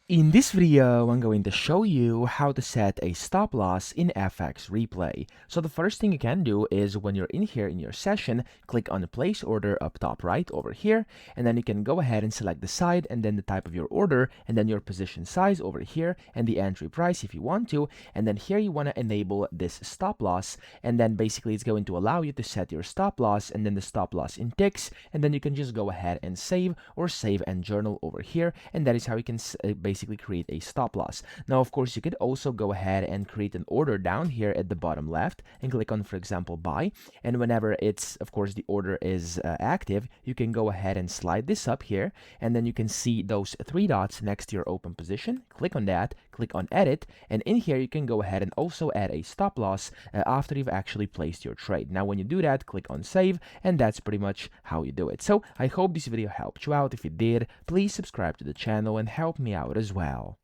In this video, I'm going to show you how to set a stop loss in FX Replay. So the first thing you can do is when you're in here in your session, click on the place order up top right over here, and then you can go ahead and select the side and then the type of your order and then your position size over here and the entry price if you want to. And then here you want to enable this stop loss, and then basically it's going to allow you to set your stop loss and then the stop loss in ticks, and then you can just go ahead and save and journal over here, and that is how you can basically create a stop loss. Now, of course, you could also go ahead and create an order down here at the bottom left and click on, for example, buy. And whenever it's, of course, the order is active, you can go ahead and slide this up here, and then you can see those three dots next to your open position. Click on that, click on edit, and in here you can go ahead and also add a stop loss after you've actually placed your trade. Now, when you do that, click on save, and that's pretty much how you do it. So I hope this video helped you out. If it did, please subscribe to the channel and help me out as well.